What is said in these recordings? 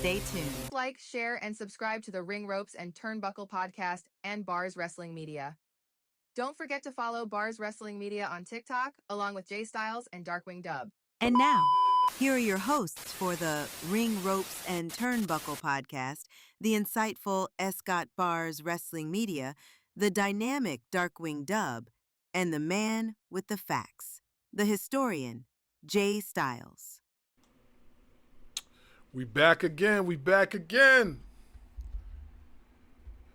Stay tuned. Like, share, and subscribe to the Ring Ropes and Turnbuckle podcast and Bars Wrestling Media. Don't forget to follow Bars Wrestling Media on TikTok, along with Jay Styles and Darkwing Dub. And now, here are your hosts for the Ring Ropes and Turnbuckle podcast, the insightful Escott Bars Wrestling Media, the dynamic Darkwing Dub, and the man with the facts, the historian, Jay Styles. We back again. We back again.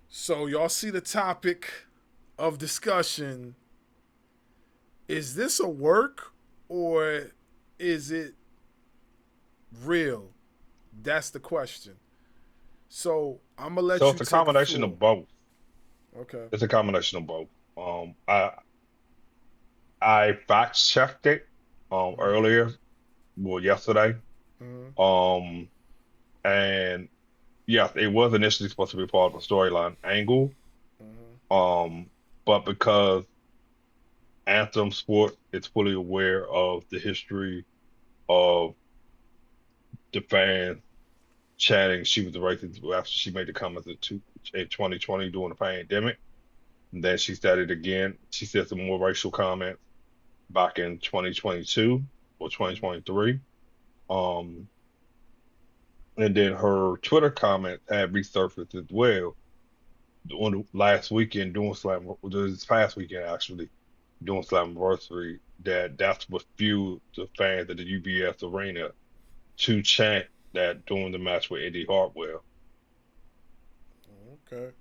So y'all see the topic of discussion. Is this a work or is it real? That's the question. So I'm gonna let So you. it's a take the combination floor. of both. Okay. It's a combination of both. I fact checked it earlier, well, yesterday. Mhm. And yes, it was initially supposed to be part of the storyline angle. Mhm. But because Anthem Sport is fully aware of the history of the fans chanting she was the racist after she made the comments in 2020 during the pandemic. And then she started again. She said some more racial comments back in 2022 or 2023. And then her Twitter comments had resurfaced as well on the last weekend doing this past weekend actually doing Slammiversary. That's what fueled the fans at the UBS Arena to chant that during the match with Indy Hartwell. Okay.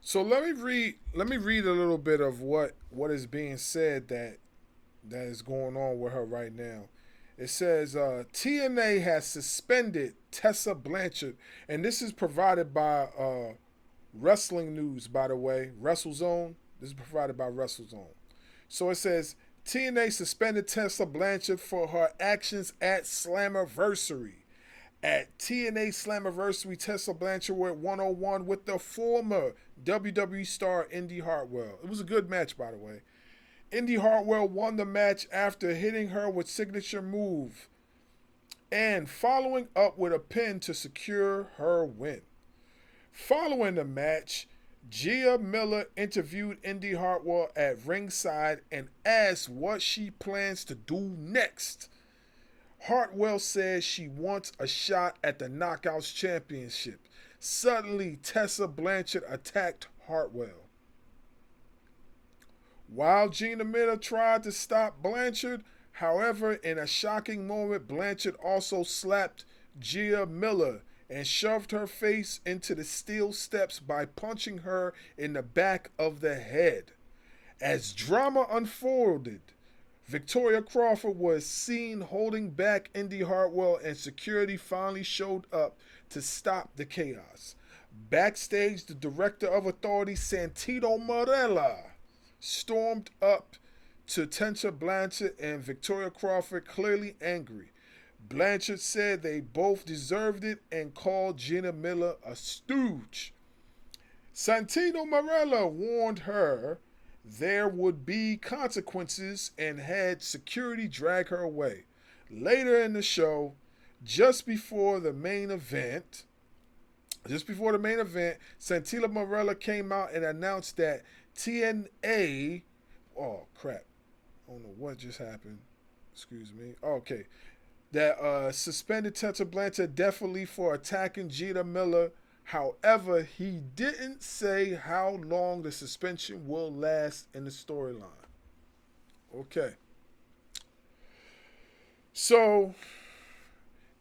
So let me read. Let me read a little bit of what is being said that is going on with her right now. It says TNA has suspended Tessa Blanchard, and this is provided by Wrestling News, by the way. WrestleZone. This is provided by WrestleZone. So it says TNA suspended Tessa Blanchard for her actions at Slammiversary. At TNA Slammiversary, Tessa Blanchard went 101 with the former WWE star Indy Hartwell. It was a good match, by the way. Indy Hartwell won the match after hitting her with signature move and following up with a pin to secure her win. Following the match, Gia Miller interviewed Indy Hartwell at ringside and asked what she plans to do next. Hartwell says she wants a shot at the Knockouts Championship. Suddenly, Tessa Blanchard attacked Hartwell. While Gina Miller tried to stop Blanchard, however, in a shocking moment, Blanchard also slapped Gia Miller and shoved her face into the steel steps by punching her in the back of the head. As drama unfolded, Victoria Crawford was seen holding back Indy Hartwell, and security finally showed up to stop the chaos. Backstage, the director of authority, Santino Marella, stormed up to Tessa Blanchard and Victoria Crawford, clearly angry. Blanchard said they both deserved it and called Gina Miller a stooge. Santino Marella warned her there would be consequences and had security drag her away. Later in the show, just before the main event, Santino Marella came out and announced that TNA, oh crap, I don't know what just happened. Excuse me. Okay, that suspended Tessa Blanchard definitely for attacking Gina Miller. However, he didn't say how long the suspension will last in the storyline. Okay. So,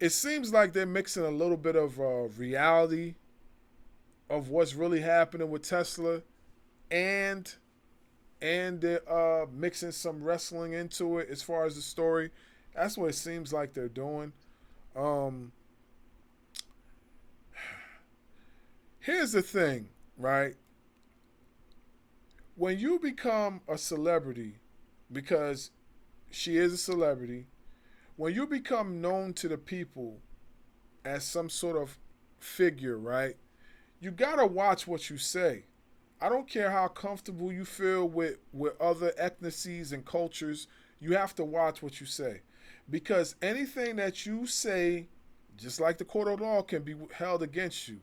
it seems like they're mixing a little bit of reality of what's really happening with Tesla and they're mixing some wrestling into it as far as the story. That's what it seems like they're doing. Here's the thing, right? When you become a celebrity, because she is a celebrity, when you become known to the people as some sort of figure, right? You gotta watch what you say. I don't care how comfortable you feel with other ethnicities and cultures, you have to watch what you say. Because anything that you say just like the court of law can be held against you.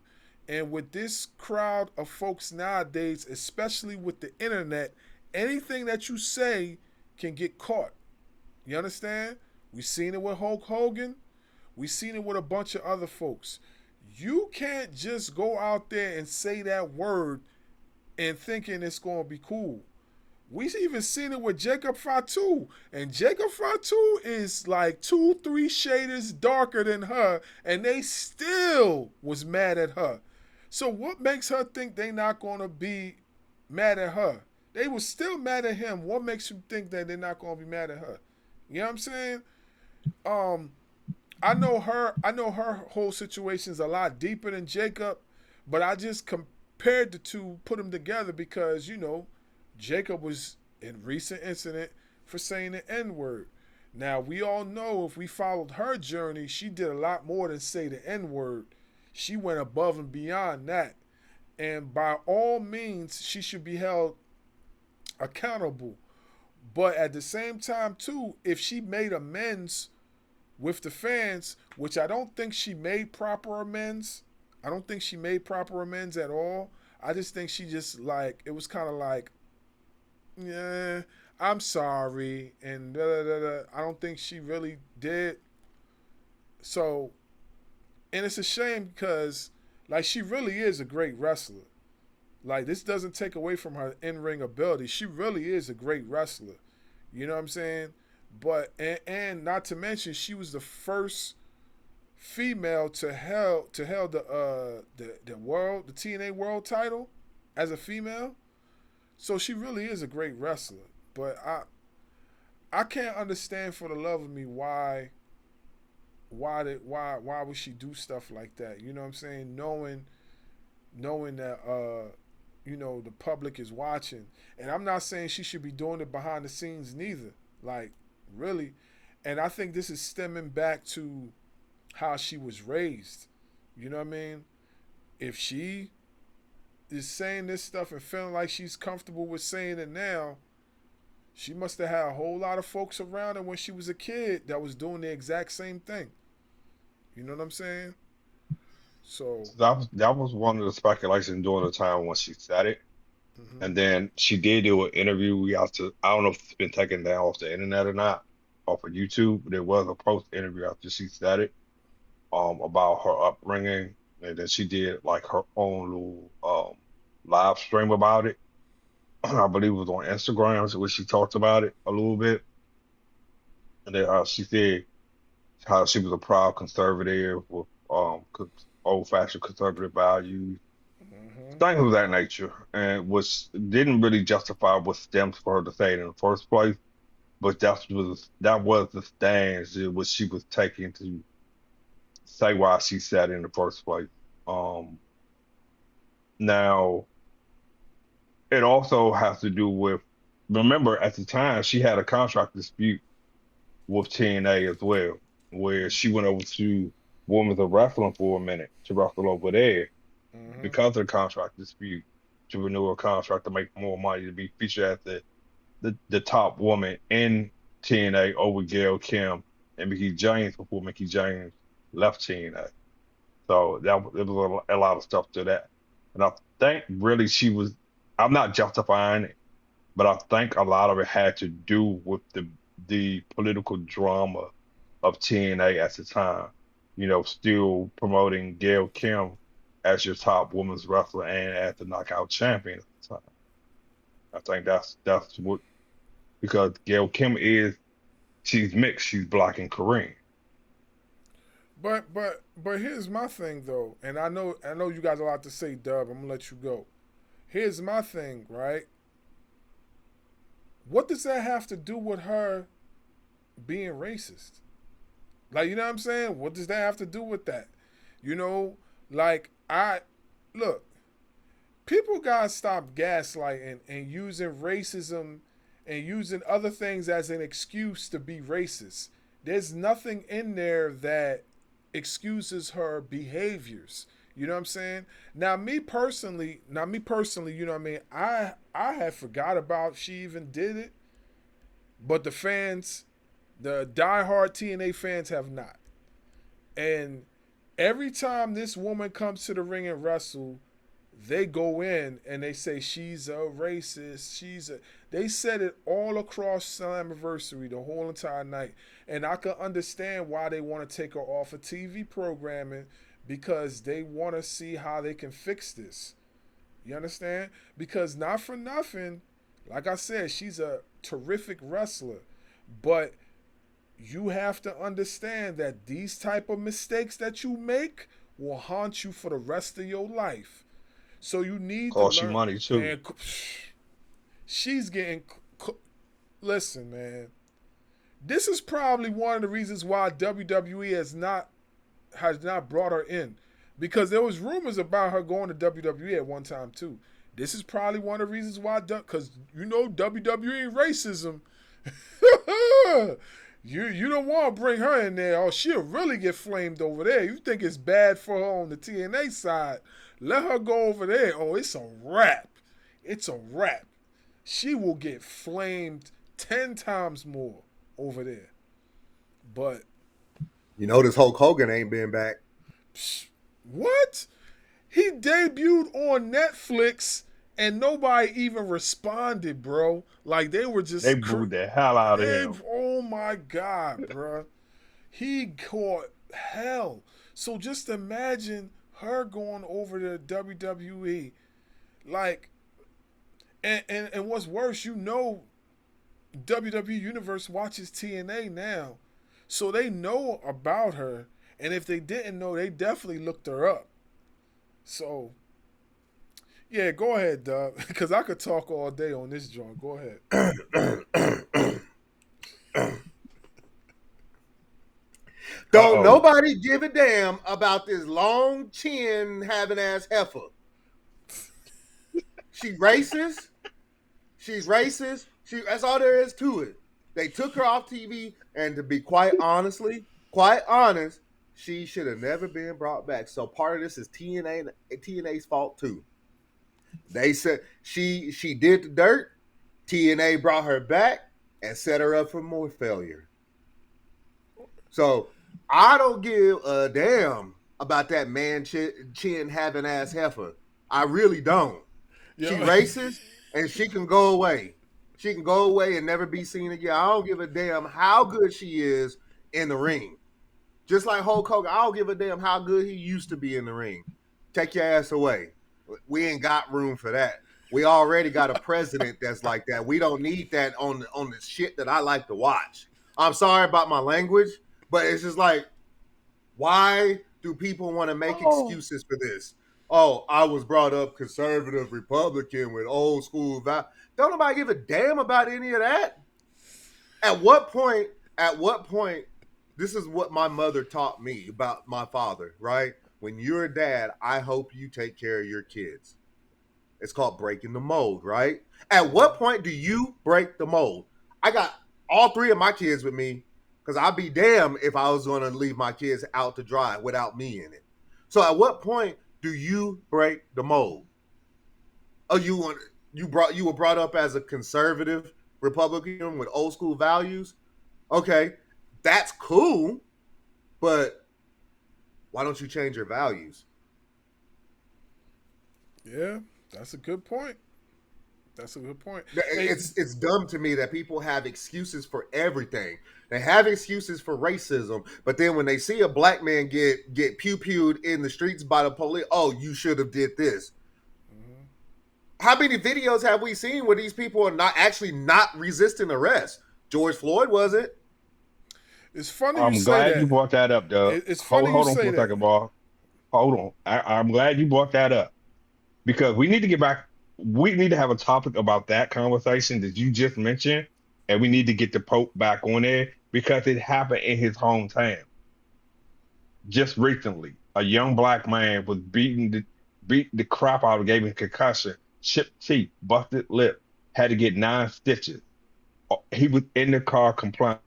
And with this crowd of folks nowadays, especially with the internet, anything that you say can get caught. You understand? We seen it with Hulk Hogan. We seen it with a bunch of other folks. You can't just go out there and say that word and thinking it's going to be cool. We even seen it with Jacob Fatu. And Jacob Fatu is like 2, 3 shaders darker than her. And they still was mad at her. So what makes her think they not going to be mad at her? They was still mad at him. What makes you think that they're not going to be mad at her? You know what I'm saying? Um, I know her whole situation's a lot deeper than Jacob, but I just compared the two, put them together because, Jacob was in recent incident for saying the N-word. Now, we all know if we followed her journey, she did a lot more than say the N-word. She went above and beyond that. And by all means, she should be held accountable. But at the same time, too, if she made amends with the fans, which I don't think she made proper amends. I don't think she made proper amends at all. I just think she just like, it was kind of like, yeah, I'm sorry, and da da da da. I don't think she really did. So, and it's a shame because, like, she really is a great wrestler. Like, this doesn't take away from her in-ring ability. She really is a great wrestler. You know what I'm saying? But and not to mention, she was the first female to held the TNA world title as a female. So she really is a great wrestler. But I can't understand for the love of me why would she do stuff like that? You know what I'm saying? Knowing that the public is watching. And I'm not saying she should be doing it behind the scenes neither. Like, really. And I think this is stemming back to how she was raised. You know what I mean? If she is saying this stuff and feeling like she's comfortable with saying it now, she must have had a whole lot of folks around her when she was a kid that was doing the exact same thing. You know what I'm saying? So, That was one of the speculations during the time when she said it. mhm. And then she did do an interview. We got to, I don't know if it's been taken down off the internet or not, off of YouTube, but there was a post interview after she said it, about her upbringing. And then she did like her own little live stream about it. I believe it was on Instagram, where she talked about it a little bit. And then she said how she was a proud conservative with old fashioned conservative values, Mhm. things of that nature, and which didn't really justify what stems for her to say it in the first place. But that was the stance that what she was taking to say why she said it in the first place. Um, Now it also has to do with, remember at the time she had a contract dispute with TNA as well, where she went over to Women's of Wrestling for a minute to wrestle over there Mhm. because of the contract dispute, to renew her contract to make more money, to be featured as the top woman in TNA over Gail Kim and Mickey James before Mickey James left TNA. So there was a lot of stuff to that. And I think really I'm not justifying it, but I think a lot of it had to do with the political drama of TNA at the time. Still promoting Gail Kim as your top women's wrestler and as the knockout champion at the time. I think that's what, because Gail Kim she's mixed, she's black and Korean. But here's my thing though, and I know you guys have a lot to say, Dub. I'm gonna let you go. Here's my thing, right? What does that have to do with her being racist? Like, you know what I'm saying? What does that have to do with that? You know, like I look, people gotta stop gaslighting and using racism and using other things as an excuse to be racist. There's nothing in there that excuses her behaviors. You know what I'm saying? Now me personally, you know what I mean? I had forgot about she even did it, but the diehard TNA fans have not. And Every time this woman comes to the ring and wrestle, they go in and they say she's a racist. They said it all across Slammiversary the whole entire night. And I can understand why they want to take her off of TV programming, because they want to see how they can fix this. You understand? Because not for nothing, like I said, she's a terrific wrestler. But you have to understand that these type of mistakes that you make will haunt you for the rest of your life. So you need to Cost you learn. money too. And she's getting. Listen, man. This is probably one of the reasons why WWE has not brought her in, because there was rumors about her going to WWE at one time too. This is probably one of the reasons why, because you know WWE racism. You don't want to bring her in there. Oh, she'll really get flamed over there. You think it's bad for her on the TNA side? Let her go over there. Oh, it's a wrap. It's a wrap. She will get flamed 10 times more over there. But you know this Hulk Hogan ain't been back. What? He debuted on Netflix and nobody even responded, bro. Like they were just They booed the hell out of him. Oh my God, bro. He caught hell. So just imagine her going over to WWE. Like, and what's worse, you know, WWE Universe watches TNA now. So they know about her. And if they didn't know, they definitely looked her up. So, yeah, go ahead, Doug. Because I could talk all day on this joint. Go ahead. Don't nobody give a damn about this long chin having ass heifer. She racist. She's racist. That's all there is to it. They took her off TV, and to be quite honest, she should have never been brought back. So part of this is TNA's fault too. They said she did the dirt. TNA brought her back and set her up for more failure. So I don't give a damn about that man chin having ass heifer. I really don't. She racist, and she can go away. She can go away and never be seen again. I don't give a damn how good she is in the ring. Just like Hulk Hogan, I don't give a damn how good he used to be in the ring. Take your ass away. We ain't got room for that. We already got a president that's like that. We don't need that on the shit that I like to watch. I'm sorry about my language, but it's just like, why do people want to make excuses for this? Oh, I was brought up conservative Republican with old school values. Don't nobody give a damn about any of that. At what point, this is what my mother taught me about my father, right? When you're a dad, I hope you take care of your kids. It's called breaking the mold, right? At what point do you break the mold? I got all three of my kids with me, because I'd be damned if I was going to leave my kids out to dry without me in it. So at what point do you break the mold? Oh, you were brought up as a conservative Republican with old school values? Okay, that's cool, but why don't you change your values? Yeah, that's a good point. That's a good point. It's dumb to me that people have excuses for everything. They have excuses for racism, but then when they see a black man get pew-pewed in the streets by the police, oh, you should have did this. Mm-hmm. How many videos have we seen where these people are not resisting arrest? George Floyd wasn't. It's funny I'm you say glad that. you brought that up, though. It's funny hold you on say for a that. second, Bob. Hold on. I'm glad you brought that up, because we need to get back. We need to have a topic about that conversation that you just mentioned, and we need to get the Pope back on there, because it happened in his hometown. Just recently, a young black man was beat the crap out of, gave him concussion, chipped teeth, busted lip, had to get 9 stitches. He was in the car complying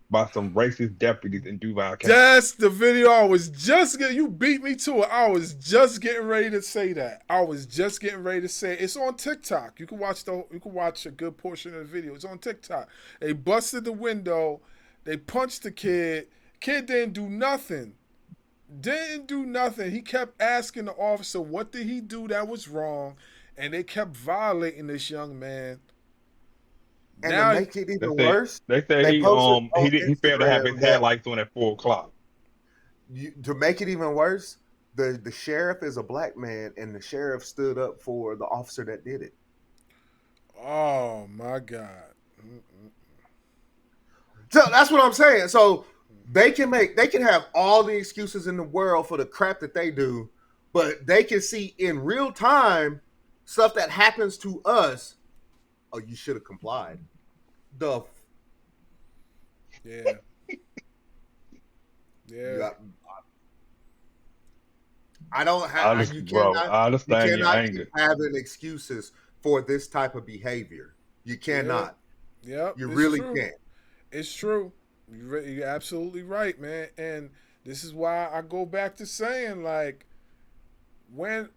by some racist deputies in Duval County. That's the video I was just getting. You beat me to it. I was just getting ready to say that. It's on TikTok. You can watch a good portion of the video. It's on TikTok. They busted the window. They punched the kid. Kid didn't do nothing. Didn't do nothing. He kept asking the officer what did he do that was wrong, and they kept violating this young man. And to Now, make it They even say worse, they say they he posted on he failed to have his Instagram that headlights on at 4 o'clock. to make it even worse, the sheriff is a black man, and the sheriff stood up for the officer that did it. oh my God. So that's what I'm saying. So they can have all the excuses in the world for the crap that they do, but they can see in real time stuff that happens to us. Oh, you should have complied. The Yeah, you yeah. got, I don't I have just, you bro, cannot I understand your keep anger. having excuses for this type of behavior. You Yeah, cannot. yep, You it's really true. can't. It's true. You're absolutely right, man. And this is why I go back to saying, like, when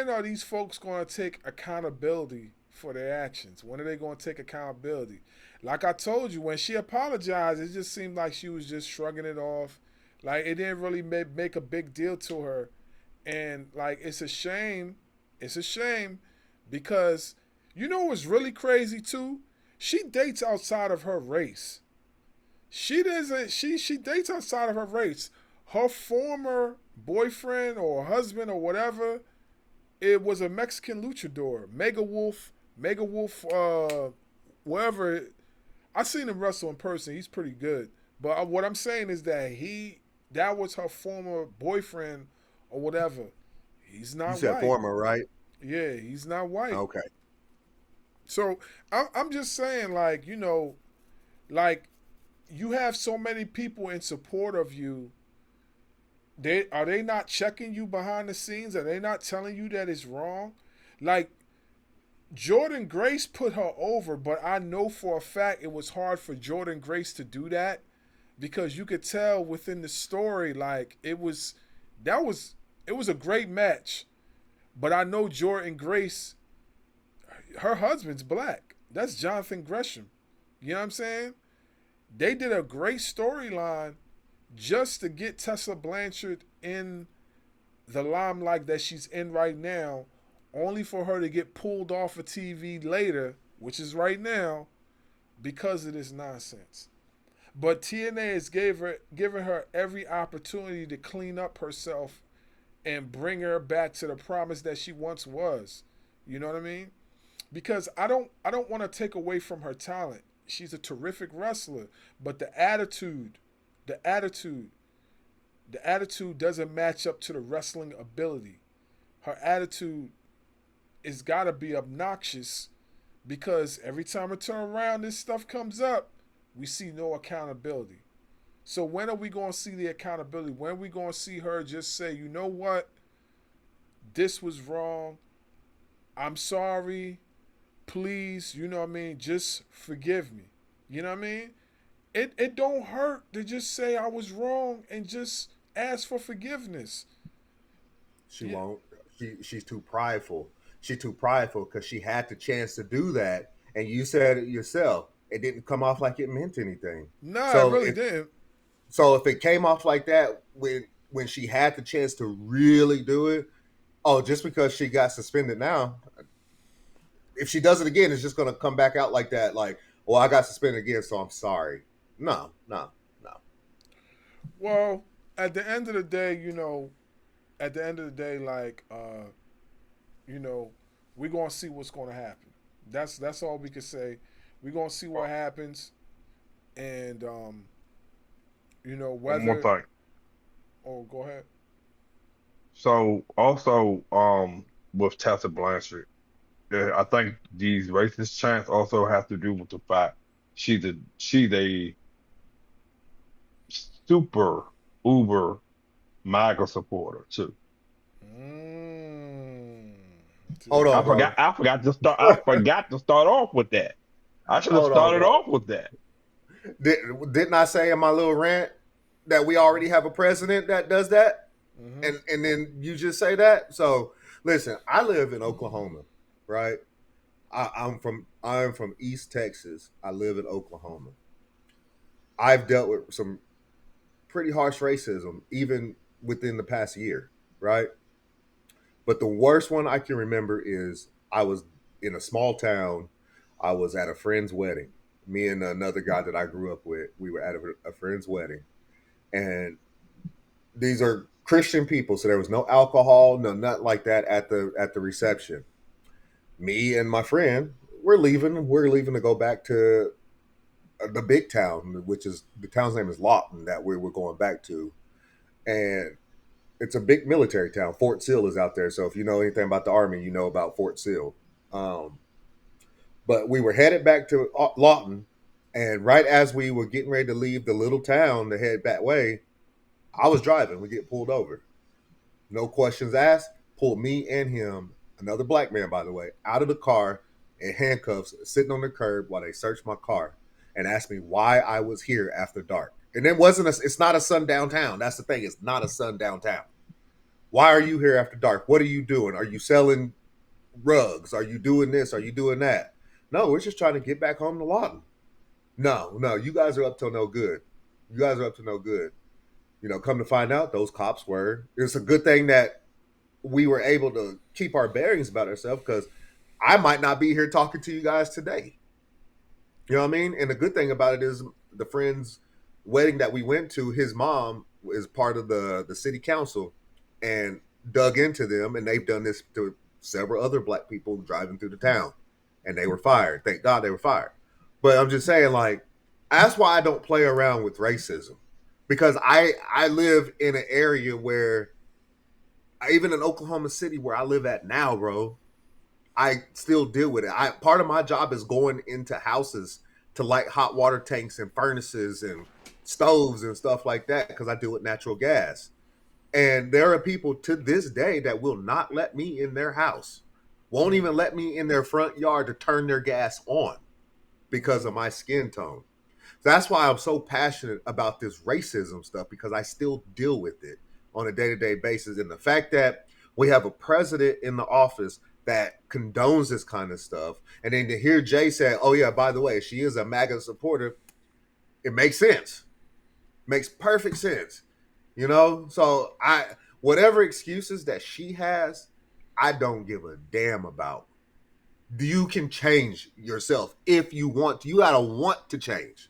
are these folks going to take accountability for their actions? When are they going to take accountability? Like I told you, when she apologized, it just seemed like she was just shrugging it off. Like it didn't really make a big deal to her. And like it's a shame. It's a shame because you know what's really crazy too? She dates outside of her race. She doesn't. She dates outside of her race. Her former boyfriend or husband or whatever, it was a Mexican luchador, Mega Wolf. Mega Wolf. Wherever. I seen him wrestle in person. He's pretty good. But what I'm saying is that was her former boyfriend or whatever. He's You not said white. former, right? Yeah, he's not white. Okay. So I'm just saying, like, like you have so many people in support of you. They not checking you behind the scenes? Are they not telling you that it's wrong? Like Jordan Grace put her over, but I know for a fact it was hard for Jordan Grace to do that because you could tell within the story, like that was it was a great match. But I know Jordan Grace, her husband's black. That's Jonathan Gresham. You know what I'm saying? They did a great storyline just to get Tessa Blanchard in the limelight that she's in right now, only for her to get pulled off of TV later, which is right now, because of this nonsense. But TNA has given her every opportunity to clean up herself and bring her back to the promise that she once was. You know what I mean? Because I don't want to take away from her talent. She's a terrific wrestler, but the attitude, the attitude doesn't match up to the wrestling ability. Her attitude is got to be obnoxious because every time I turn around, this stuff comes up. We see no accountability. So when are we going to see the accountability? When are we going to see her just say, you know what? This was wrong. I'm sorry. Please, you know what I mean? Just forgive me. You know what I mean? It don't hurt to just say I was wrong and just ask for forgiveness. She Yeah. won't. She's too prideful. She's too prideful because she had the chance to do that, and you said it yourself. It didn't come off like it meant anything. Nah, it So really if didn't. if it came off like that when she had the chance to really do it, oh, just because she got suspended now, if she does it again, it's just going to come back out like that. Like, well, I got suspended again, so I'm sorry. No, no, no. Well, at the end of the day, at the end of the day, like, you know, we're gonna see what's gonna happen. That's all we can say. We're gonna see what happens, and One more whether. thing. Oh, go ahead. So also, with Tessa Blanchard, I think these racist chants also have to do with the fact she's a super uber MAGA supporter too. Mm. Hold on, bro. I forgot to start off with that. I should have Hold on, started bro. off with that. Didn't I say in my little rant that we already have a president that does that? Mm-hmm. And then you just say that? So listen, I live in Oklahoma, right? I'm from East Texas. I live in Oklahoma. I've dealt with some pretty harsh racism, even within the past year, right? But the worst one I can remember is I was in a small town. I was at a friend's wedding. Me and another guy that I grew up with, we were at a friend's wedding. And these are Christian people, so there was no alcohol, no nothing like that at the reception. Me and my friend, we're leaving. We're leaving to go back to the big town, which is the town's name is Lawton, that we were going back to. And it's a big military town. Fort Sill is out there. So if you know anything about the Army, you know about Fort Sill. But we were headed back to Lawton. And right as we were getting ready to leave the little town to head that way, I was driving. We get pulled over. No questions asked. Pulled me and him, another black man, by the way, out of the car in handcuffs, sitting on the curb while they searched my car and asked me why I was here after dark. And it's not a sundown town. That's the thing. It's not a sundown town. Why are you here after dark? What are you doing? Are you selling rugs? Are you doing this? Are you doing that? No, we're just trying to get back home to Lawton. No, you guys are up to no good. You guys are up to no good. Come to find out, those cops were. It's a good thing that we were able to keep our bearings about ourselves, because I might not be here talking to you guys today. You know what I mean? And the good thing about it is the friend's wedding that we went to, his mom is part of the city council and dug into them, and they've done this to several other black people driving through the town, and they were fired. Thank God they were fired. But I'm just saying, like, that's why I don't play around with racism, because I live in an area where, even in Oklahoma City where I live at now, bro, I still deal with it. Part of my job is going into houses to light hot water tanks and furnaces and stoves and stuff like that, because I deal with natural gas. And there are people to this day that will not let me in their house, won't even let me in their front yard to turn their gas on because of my skin tone. So that's why I'm so passionate about this racism stuff, because I still deal with it on a day-to-day basis. And the fact that we have a president in the office that condones this kind of stuff, and then to hear Jay say, oh yeah, by the way, she is a MAGA supporter, it makes sense. Makes perfect sense. So whatever excuses that she has, I don't give a damn about. You can change yourself if you want to. You gotta want to change.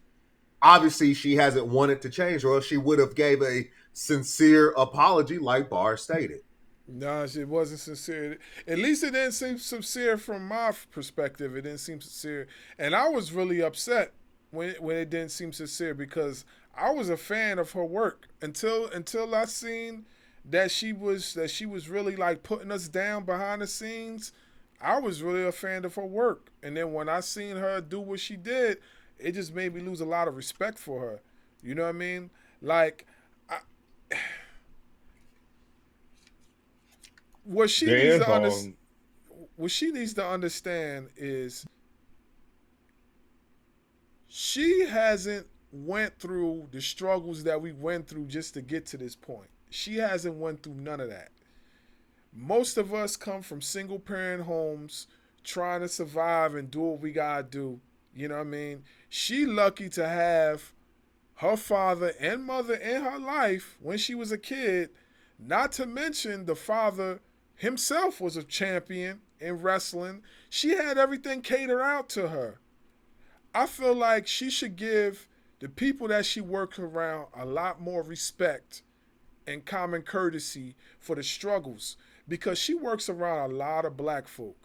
Obviously, she hasn't wanted to change, or else she would have gave a sincere apology like Barr stated. No, it wasn't sincere. At least it didn't seem sincere from my perspective. It didn't seem sincere, and I was really upset when it didn't seem sincere, because I was a fan of her work until I seen that she was really like putting us down behind the scenes. I was really a fan of her work, and then when I seen her do what she did, it just made me lose a lot of respect for her. You know what I mean? Like, what she needs to understand. What she needs to understand is she hasn't went through the struggles that we went through just to get to this point. She hasn't went through none of that. Most of us come from single parent homes trying to survive and do what we gotta do. You know what I mean? She lucky to have her father and mother in her life when she was a kid, not to mention the father himself was a champion in wrestling. She had everything catered out to her. I feel like she should give the people that she works around a lot more respect and common courtesy for the struggles, because she works around a lot of black folk.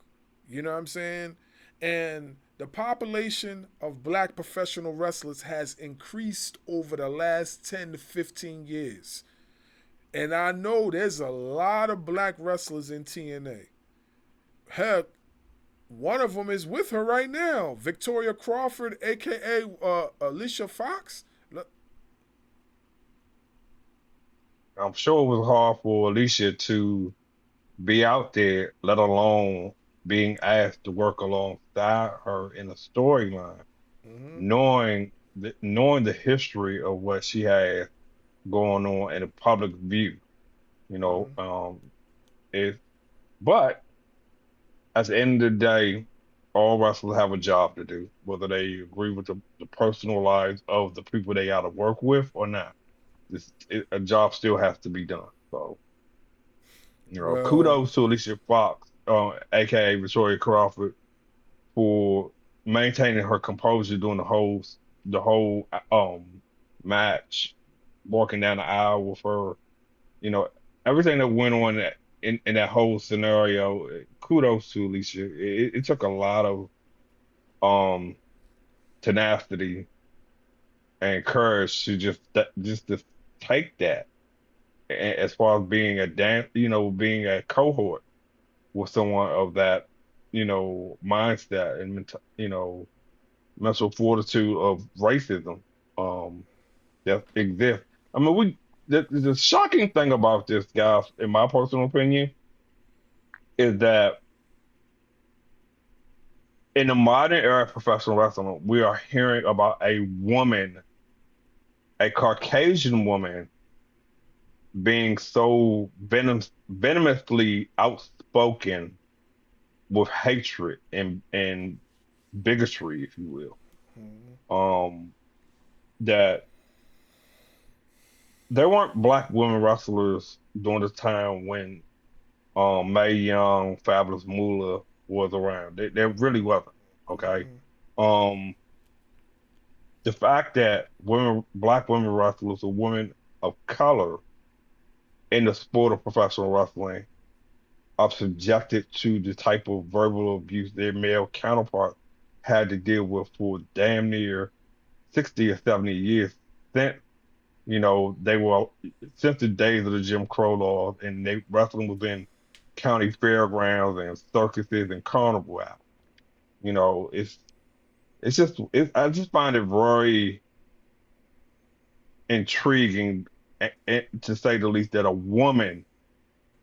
You know what I'm saying? And the population of black professional wrestlers has increased over the last 10 to 15 years. And I know there's a lot of black wrestlers in TNA. Heck, one of them is with her right now, Victoria Crawford, a.k.a. Alicia Fox. I'm sure it was hard for Alicia to be out there, let alone being asked to work alongside her in a storyline, Mm-hmm. knowing the history of what she has going on in the public view. You know, Mm-hmm. it. But at the end of the day, all wrestlers have a job to do, whether they agree with the personal lives of the people they got to work with or not. a job still has to be done. So, Well, kudos to Alicia Fox, aka Victoria Crawford, for maintaining her composure during the whole match, walking down the aisle with her, you know, everything that went on in that whole scenario. Kudos to Alicia. It took a lot of um tenacity and courage to just to take that, as far as being being a cohort with someone of that, mindset and mental fortitude of racism that exists. I mean, the shocking thing about this, guys, in my personal opinion, is that in the modern era of professional wrestling, we are hearing about a woman, a Caucasian woman, being so venomously outspoken with hatred and bigotry, if you will. That there weren't black women wrestlers during the time when Mae Young, Fabulous Moolah was around. There really wasn't. Okay. Um, the fact that black women wrestlers or women of color in the sport of professional wrestling are subjected to the type of verbal abuse their male counterparts had to deal with for damn near 60 or 70 years since, they were since the days of the Jim Crow laws, and they wrestling was in county fairgrounds and circuses and carnival out. I just find it very intriguing, to say the least, that a woman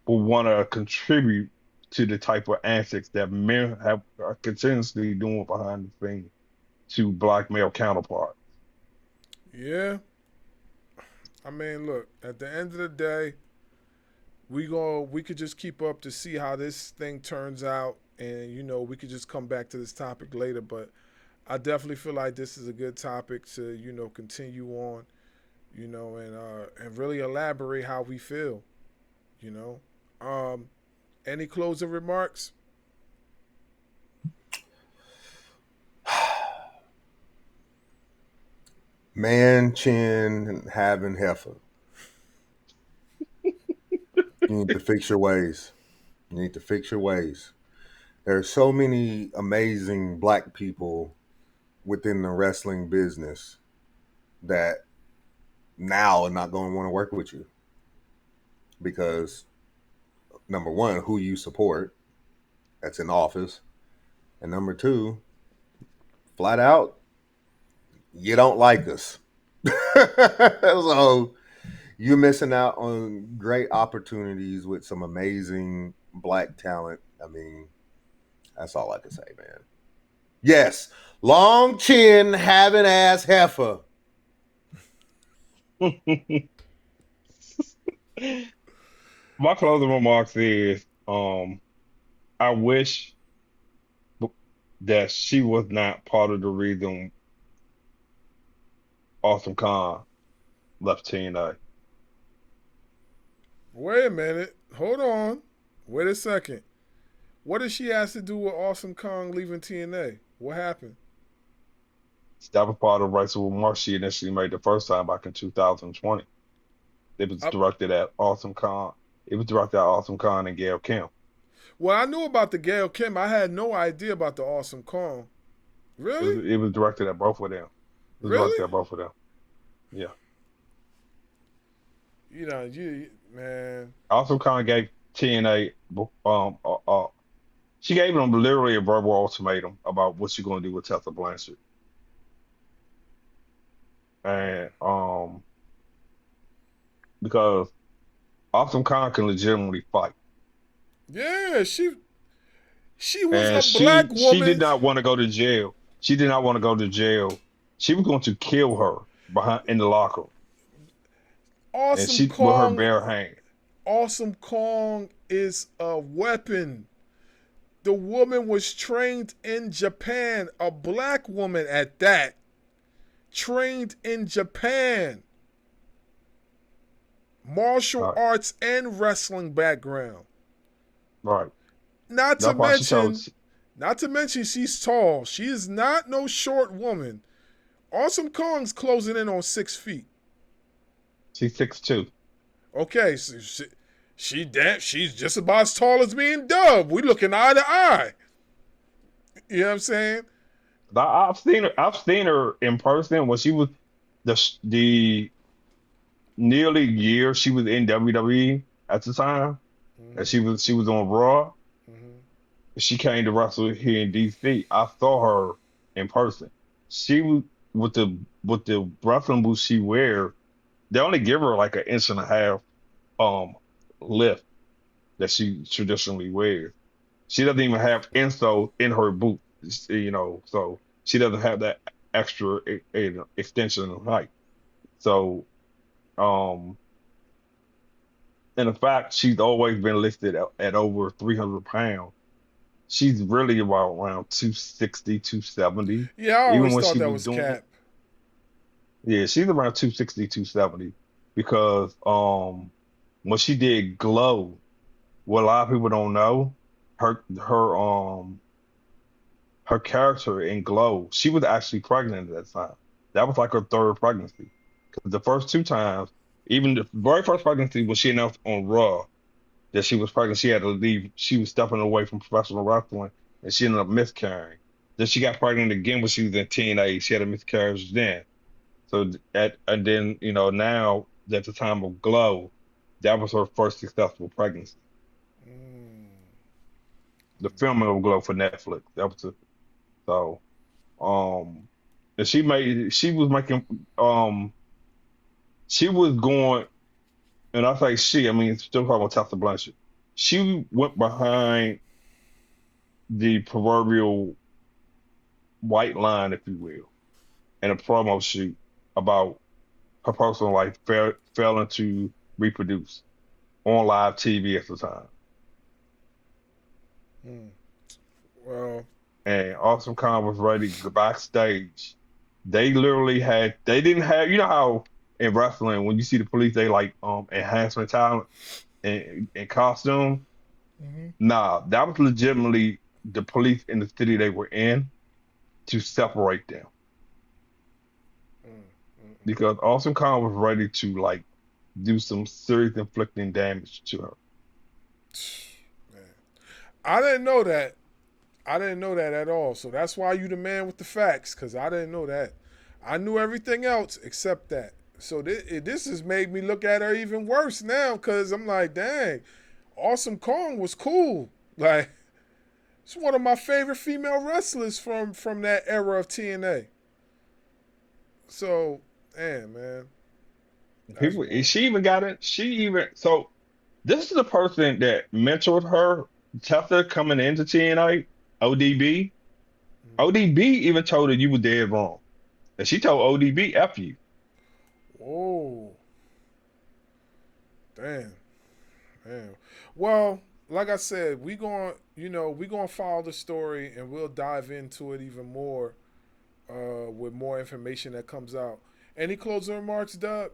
will want to contribute to the type of antics that men are continuously doing behind the scenes to black male counterparts. yeah. I mean, look. At the end of the day, we could just keep up to see how this thing turns out, and we could just come back to this topic later. But I definitely feel like this is a good topic to continue on, and really elaborate how we feel. You know, any closing remarks? Man, chin, having heifer. You need to fix your ways. You need to fix your ways. There are so many amazing black people within the wrestling business that now are not going to want to work with you because, number one, who you support, that's in office, and number two, flat out, you don't like us. So you're missing out on great opportunities with some amazing black talent. I mean, that's all I can say, man. Yes, long chin, having ass heifer. My closing remarks is, I wish that she was not part of the reason Awesome Khan left TNA. Wait a minute. Hold on. Wait a second. What did she have to do with Awesome Kong leaving TNA? What happened? That was part of Rights of Remarks she initially made the first time back in 2020. It was I, directed at Awesome Khan. It was directed at Awesome Khan and Gail Kim. well, I knew about the Gail Kim. I had no idea about the Awesome Kong. Really? It was directed at both of them. It was directed Really? at both of them. Yeah. Man. Awesome Khan gave TNA, she gave them literally a verbal ultimatum about what she's going to do with Tessa Blanchard. And because Awesome Khan can legitimately fight. Yeah, she was And a black woman. she did not want to go to jail. She did not want to go to jail. She was going to kill her in the locker. Awesome with her Kong. bare hand. Awesome Kong is a weapon. The woman was trained in Japan, a black woman at that. Trained in Japan. martial Right. arts and wrestling background. Right. Not to That's why she mention, chose. she's tall. She is not no short woman. Awesome Kong's closing in on 6 feet. She's 6'2". Okay, so she's just about as tall as me and Dub. We looking eye to eye. You know what I'm saying? I've seen her. I've seen her in person when she was the nearly year she was in WWE at the time, and she was on Raw. Mm-hmm. She came to wrestle here in DC. I saw her in person. She was with the wrestling boots she wear. They only give her like an inch and a half um lift that she traditionally wears. She doesn't even have insole in her boot, so she doesn't have that extra extension of height. So, um, and in fact, she's always been listed at over 300 pounds. She's really about around 260, 270. Yeah, I Even always when thought she that was was doing, Cap. yeah, she's around 260, 270 because when she did Glow, what a lot of people don't know, her character in Glow, she was actually pregnant at that time. That was like her third pregnancy. Because the first two times, even the very first pregnancy when she announced on Raw that she was pregnant, she had to leave. She was stepping away from professional wrestling and she ended up miscarrying. Then she got pregnant again when she was in TNA. She had a miscarriage then. So and then, now at the time of Glow, that was her first successful pregnancy. Mm. The filming of Glow for Netflix. That was so um and she was making she was going, and I say she, I mean still talking about Tessa Blanchard. She went behind the proverbial white line, if you will, in a promo shoot about her personal life failing to reproduce on live TV at the time. Mm. Well, And Awesome Kong was ready to go backstage. They didn't have, how in wrestling when you see the police they like enhancement talent and costume. mm-hmm. Nah, that was legitimately the police in the city they were in to separate them because Awesome Kong was ready to like do some serious inflicting damage to her. Man. I didn't know that. I didn't know that at all. So that's why you the man with the facts, because I didn't know that. I knew everything else except that. So this has made me look at her even worse now, because I'm like, dang, Awesome Kong was cool. Like, it's one of my favorite female wrestlers from that era of TNA. So, damn, man. That's People, wild. she even got it. So this is the person that mentored her, Tessa coming into TNA, ODB. ODB even told her you were dead wrong. And she told ODB, F you. Whoa. Damn. Damn. Well, like I said, we gonna follow the story and we'll dive into it even more with more information that comes out. Any closing remarks, Dub?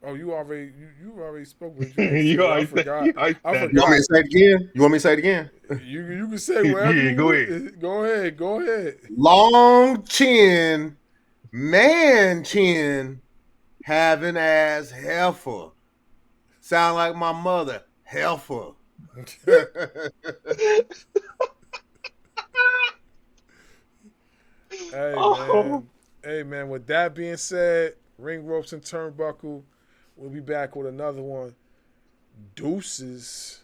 Oh, you already spoke, but you gonna You say it. I always said, forgot. you always I said You want me forgot. to say it again? You want me to say it again? You can say it. whatever Yeah, you go want. ahead. Go ahead. Go ahead. Long chin, man chin, having ass heifer. Sound like my mother, heifer. Hey Oh, man. Hey man. With that being said, ring ropes and turnbuckle. We'll be back with another one. Deuces.